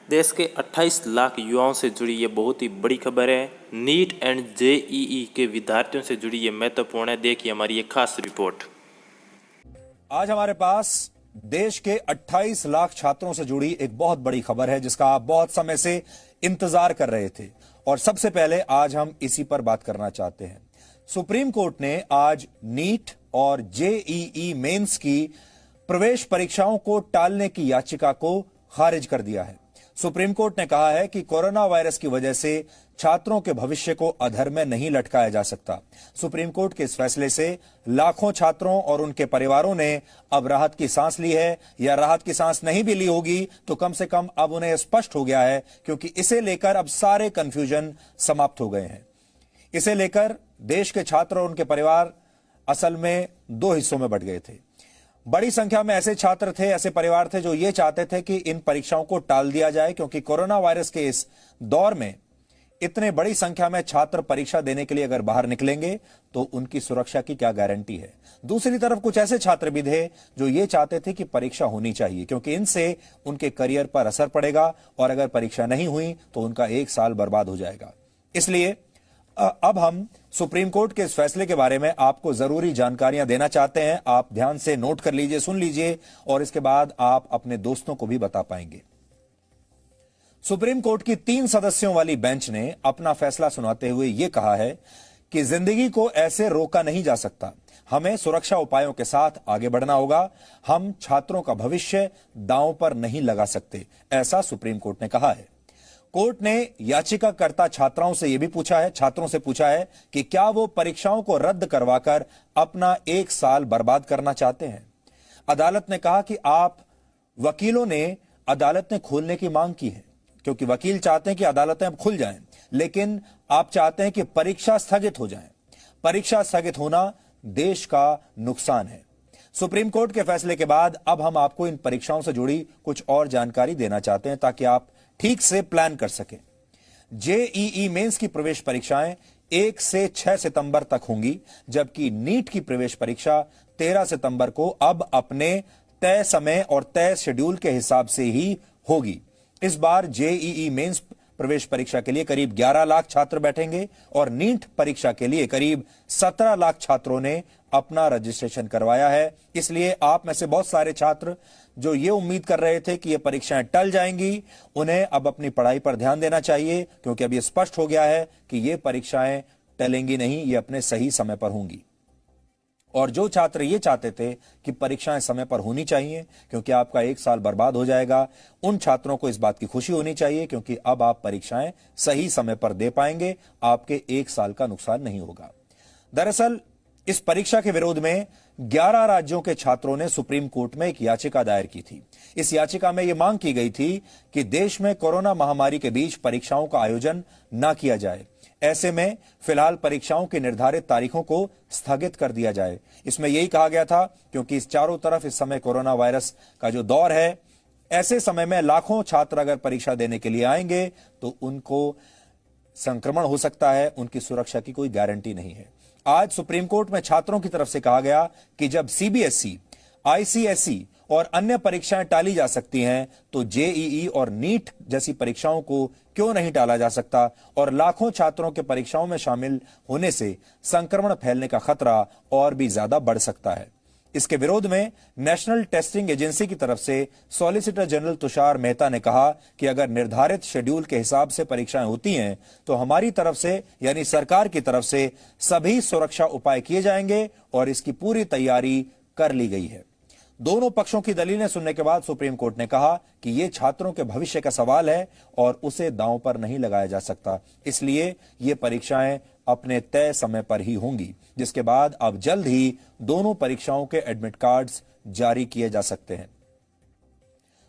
देश के 28 लाख युवाओं से जुड़ी ये बहुत ही बड़ी खबर है। नीट एंड जेईई के विद्यार्थियों से जुड़ी ये महत्वपूर्ण है। देखिए हमारी ये खास रिपोर्ट। आज हमारे पास देश के 28 लाख छात्रों से जुड़ी एक बहुत बड़ी खबर है जिसका आप बहुत समय से इंतजार कर रहे थे और सबसे पहले आज हम इसी पर बात करना चाहते हैं। सुप्रीम कोर्ट ने आज नीट और जेईई मेंस की प्रवेश परीक्षाओं को टालने की याचिका को खारिज कर दिया है। सुप्रीम कोर्ट ने कहा है कि कोरोना वायरस की वजह से छात्रों के भविष्य को अधर में नहीं लटकाया जा सकता। सुप्रीम कोर्ट के इस फैसले से लाखों छात्रों और उनके परिवारों ने अब राहत की सांस ली है, या राहत की सांस नहीं भी ली होगी तो कम से कम अब उन्हें स्पष्ट हो गया है, क्योंकि इसे लेकर अब सारे कंफ्यूजन समाप्त हो गए हैं। इसे लेकर देश के छात्र और उनके परिवार असल में दो हिस्सों में बंट गए थे। बड़ी संख्या में ऐसे छात्र थे, ऐसे परिवार थे जो ये चाहते थे कि इन परीक्षाओं को टाल दिया जाए, क्योंकि कोरोना वायरस के इस दौर में इतने बड़ी संख्या में छात्र परीक्षा देने के लिए अगर बाहर निकलेंगे तो उनकी सुरक्षा की क्या गारंटी है। दूसरी तरफ कुछ ऐसे छात्र भी थे जो ये चाहते थे कि परीक्षा होनी चाहिए, क्योंकि इनसे उनके करियर पर असर पड़ेगा और अगर परीक्षा नहीं हुई तो उनका एक साल बर्बाद हो जाएगा। इसलिए अब हम सुप्रीम कोर्ट के इस फैसले के बारे में आपको जरूरी जानकारियां देना चाहते हैं। आप ध्यान से नोट कर लीजिए, सुन लीजिए और इसके बाद आप अपने दोस्तों को भी बता पाएंगे। सुप्रीम कोर्ट की 3 सदस्यों वाली बेंच ने अपना फैसला सुनाते हुए यह कहा है कि जिंदगी को ऐसे रोका नहीं जा सकता, हमें सुरक्षा उपायों के साथ आगे बढ़ना होगा। हम छात्रों का भविष्य दांव पर नहीं लगा सकते, ऐसा सुप्रीम कोर्ट ने कहा है। कोर्ट ने याचिकाकर्ता छात्रों से पूछा है कि क्या वो परीक्षाओं को रद्द करवाकर अपना एक साल बर्बाद करना चाहते हैं। अदालत ने कहा कि वकीलों ने अदालत ने खोलने की मांग की है, क्योंकि वकील चाहते हैं कि अदालतें अब खुल जाएं, लेकिन आप चाहते हैं कि परीक्षा स्थगित हो जाए। परीक्षा स्थगित होना देश का नुकसान है। सुप्रीम कोर्ट के फैसले के बाद अब हम आपको इन परीक्षाओं से जुड़ी कुछ और जानकारी देना चाहते हैं ताकि आप ठीक से प्लान कर सकें। जेईई मेंस की प्रवेश परीक्षाएं 1 से 6 सितंबर तक होंगी, जबकि नीट की प्रवेश परीक्षा 13 सितंबर को अब अपने तय समय और तय शेड्यूल के हिसाब से ही होगी। इस बार जेईई मेंस प्रवेश परीक्षा के लिए करीब 11 लाख छात्र बैठेंगे और नीट परीक्षा के लिए करीब 17 लाख छात्रों ने अपना रजिस्ट्रेशन करवाया है। इसलिए आप में से बहुत सारे छात्र जो ये उम्मीद कर रहे थे कि ये परीक्षाएं टल जाएंगी, उन्हें अब अपनी पढ़ाई पर ध्यान देना चाहिए, क्योंकि अब ये स्पष्ट हो गया है कि ये परीक्षाएं टलेंगी नहीं, ये अपने सही समय पर होंगी। और जो छात्र ये चाहते थे कि परीक्षाएं समय पर होनी चाहिए क्योंकि आपका एक साल बर्बाद हो जाएगा, उन छात्रों को इस बात की खुशी होनी चाहिए, क्योंकि अब आप परीक्षाएं सही समय पर दे पाएंगे, आपके एक साल का नुकसान नहीं होगा। दरअसल इस परीक्षा के विरोध में 11 राज्यों के छात्रों ने सुप्रीम कोर्ट में एक याचिका दायर की थी। इस याचिका में यह मांग की गई थी कि देश में कोरोना महामारी के बीच परीक्षाओं का आयोजन न किया जाए। ऐसे में फिलहाल परीक्षाओं की निर्धारित तारीखों को स्थगित कर दिया जाए। इसमें यही कहा गया था क्योंकि इस चारों तरफ इस समय कोरोना वायरस का जो दौर है, ऐसे समय में लाखों छात्र अगर परीक्षा देने के लिए आएंगे तो उनको संक्रमण हो सकता है, उनकी सुरक्षा की कोई गारंटी नहीं है। आज सुप्रीम कोर्ट में छात्रों की तरफ से कहा गया कि जब सीबीएसई, आईसीएसई और अन्य परीक्षाएं टाली जा सकती हैं तो जेईई और नीट जैसी परीक्षाओं को क्यों नहीं टाला जा सकता, और लाखों छात्रों के परीक्षाओं में शामिल होने से संक्रमण फैलने का खतरा और भी ज्यादा बढ़ सकता है। इसके विरोध में नेशनल टेस्टिंग एजेंसी की तरफ से सॉलिसिटर जनरल तुषार मेहता ने कहा कि अगर निर्धारित शेड्यूल के हिसाब से परीक्षाएं होती हैं तो हमारी तरफ से यानी सरकार की तरफ से सभी सुरक्षा उपाय किए जाएंगे और इसकी पूरी तैयारी कर ली गई है। दोनों पक्षों की दलीलें सुनने के बाद सुप्रीम कोर्ट ने कहा कि यह छात्रों के भविष्य का सवाल है और उसे दांव पर नहीं लगाया जा सकता, इसलिए ये परीक्षाएं अपने तय समय पर ही होंगी, जिसके बाद अब जल्द ही दोनों परीक्षाओं के एडमिट कार्ड्स जारी किए जा सकते हैं।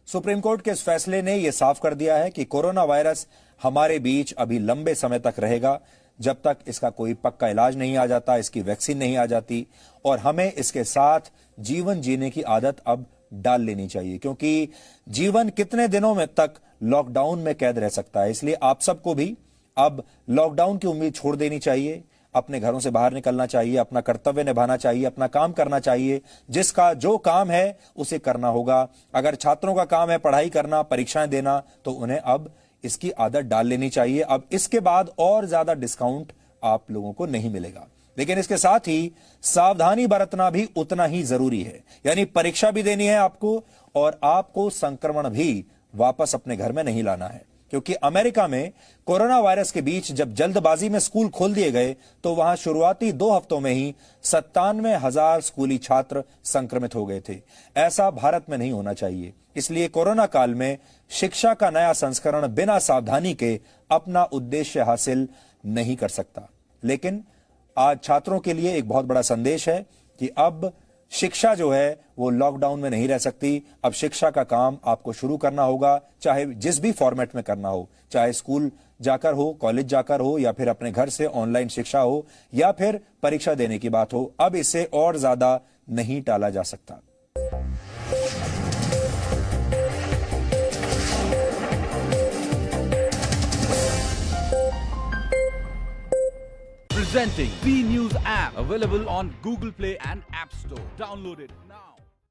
सुप्रीम कोर्ट के इस फैसले ने यह साफ कर दिया है कि कोरोना वायरस हमारे बीच अभी लंबे समय तक रहेगा, जब तक इसका कोई पक्का इलाज नहीं आ जाता, इसकी वैक्सीन नहीं आ जाती, और हमें इसके साथ जीवन जीने की आदत अब डाल लेनी चाहिए, क्योंकि जीवन कितने दिनों में तक लॉकडाउन में कैद रह सकता है। इसलिए आप सबको भी अब लॉकडाउन की उम्मीद छोड़ देनी चाहिए। अपने घरों से बाहर निकलना चाहिए, अपना कर्तव्य निभाना चाहिए, अपना काम करना चाहिए। जिसका जो काम है उसे करना होगा। अगर छात्रों का काम है पढ़ाई करना, परीक्षाएं देना, तो उन्हें अब इसकी आदत डाल लेनी चाहिए। अब इसके बाद और ज्यादा डिस्काउंट आप लोगों को नहीं मिलेगा। लेकिन इसके साथ ही सावधानी बरतना भी उतना ही जरूरी है। यानी परीक्षा भी देनी है आपको और आपको संक्रमण भी वापस अपने घर में नहीं लाना है। क्योंकि अमेरिका में कोरोना वायरस के बीच जब जल्दबाजी में स्कूल खोल दिए गए तो वहां शुरुआती 2 हफ्तों में ही 97,000 स्कूली छात्र संक्रमित हो गए थे। ऐसा भारत में नहीं होना चाहिए। इसलिए कोरोना काल में शिक्षा का नया संस्करण बिना सावधानी के अपना उद्देश्य हासिल नहीं कर सकता। लेकिन आज छात्रों के लिए एक बहुत बड़ा संदेश है कि अब शिक्षा जो है वो लॉकडाउन में नहीं रह सकती। अब शिक्षा का काम आपको शुरू करना होगा, चाहे जिस भी फॉर्मेट में करना हो, चाहे स्कूल जाकर हो, कॉलेज जाकर हो, या फिर अपने घर से ऑनलाइन शिक्षा हो, या फिर परीक्षा देने की बात हो। अब इसे और ज्यादा नहीं टाला जा सकता। Presenting B News app, available on Google Play and App Store. Download it now.